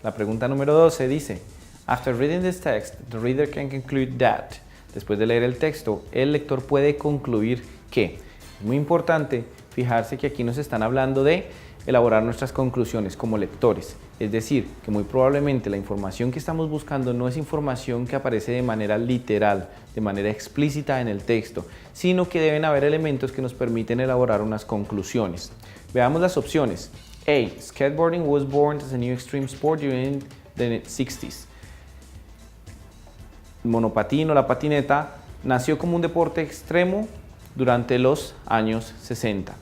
La pregunta número 12 dice, After reading this text, the reader can conclude that. Después de leer el texto, el lector puede concluir que. Es muy importante fijarse que aquí nos están hablando de elaborar nuestras conclusiones como lectores. Es decir, que muy probablemente la información que estamos buscando no es información que aparece de manera literal, de manera explícita en el texto, sino que deben haber elementos que nos permiten elaborar unas conclusiones. Veamos las opciones. A. Skateboarding was born as a new extreme sport during the 60s. El monopatín o la patineta nació como un deporte extremo durante los años 60.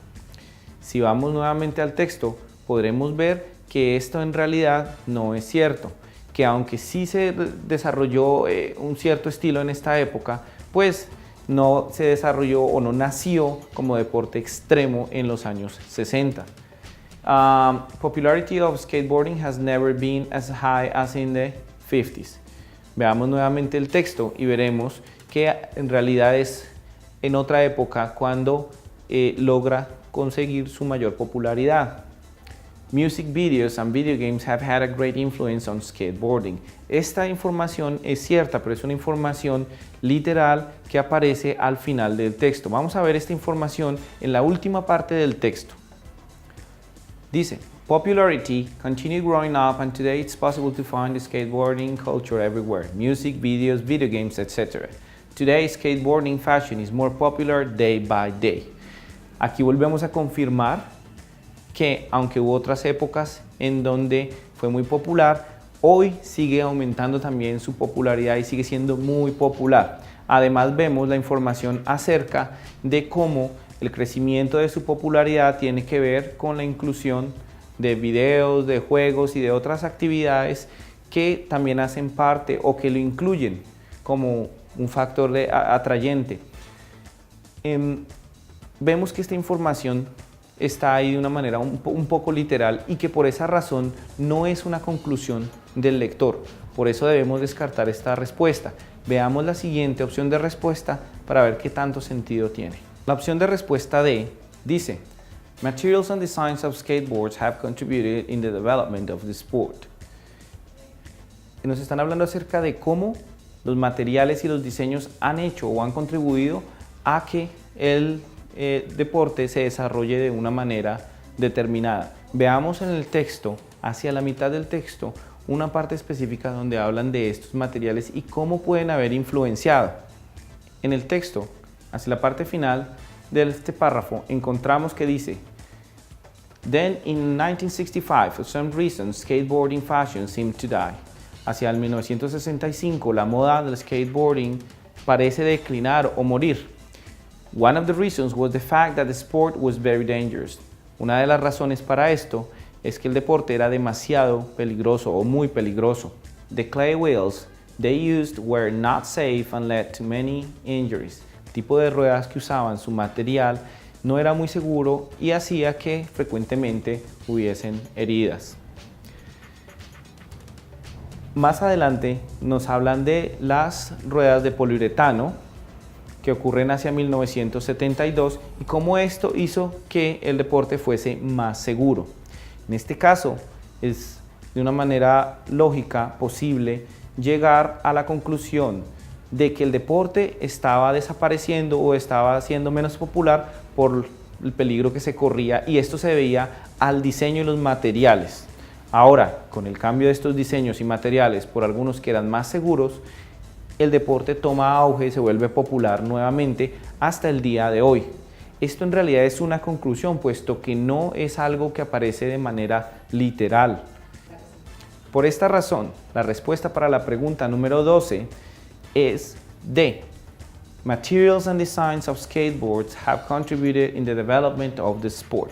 Si vamos nuevamente al texto, podremos ver que esto en realidad no es cierto, que aunque sí se desarrolló un cierto estilo en esta época, pues no se desarrolló o no nació como deporte extremo en los años 60. Popularity of skateboarding has never been as high as in the 50s. Veamos nuevamente el texto y veremos que en realidad es en otra época cuando logra conseguir su mayor popularidad. Music videos and video games have had a great influence on skateboarding. Esta información es cierta, pero es una información literal que aparece al final del texto. Vamos a ver esta información en la última parte del texto. Dice, Popularity continued growing up and today it's possible to find the skateboarding culture everywhere. Music, videos, video games, etc. Today skateboarding fashion is more popular day by day. Aquí volvemos a confirmar que aunque hubo otras épocas en donde fue muy popular, hoy sigue aumentando también su popularidad y sigue siendo muy popular. Además vemos la información acerca de cómo el crecimiento de su popularidad tiene que ver con la inclusión de videos, de juegos y de otras actividades que también hacen parte o que lo incluyen como un factor atrayente. Vemos que esta información está ahí de una manera un poco literal y que por esa razón no es una conclusión del lector. Por eso debemos descartar esta respuesta. Veamos la siguiente opción de respuesta para ver qué tanto sentido tiene. La opción de respuesta D dice, Materials and designs of skateboards have contributed in the development of the sport. Nos están hablando acerca de cómo los materiales y los diseños han hecho o han contribuido a que el deporte se desarrolle de una manera determinada. Veamos en el texto, hacia la mitad del texto, una parte específica donde hablan de estos materiales y cómo pueden haber influenciado. En el texto, hacia la parte final de este párrafo, encontramos que dice, Then in 1965, for some reason, skateboarding fashion seemed to die. Hacia el 1965, la moda del skateboarding parece declinar o morir. One of the reasons was the fact that the sport was very dangerous. Una de las razones para esto es que el deporte era demasiado peligroso o muy peligroso. The clay wheels they used were not safe and led to many injuries. El tipo de ruedas que usaban, su material, no era muy seguro y hacía que frecuentemente hubiesen heridas. Más adelante nos hablan de las ruedas de poliuretano que ocurren hacia 1972 y cómo esto hizo que el deporte fuese más seguro. En este caso es de una manera lógica posible llegar a la conclusión de que el deporte estaba desapareciendo o estaba siendo menos popular por el peligro que se corría y esto se veía al diseño y los materiales. Ahora, con el cambio de estos diseños y materiales por algunos que eran más seguros, el deporte toma auge y se vuelve popular nuevamente hasta el día de hoy. Esto en realidad es una conclusión, puesto que no es algo que aparece de manera literal. Por esta razón, la respuesta para la pregunta número 12 es D. Materials and designs of skateboards have contributed in the development of the sport.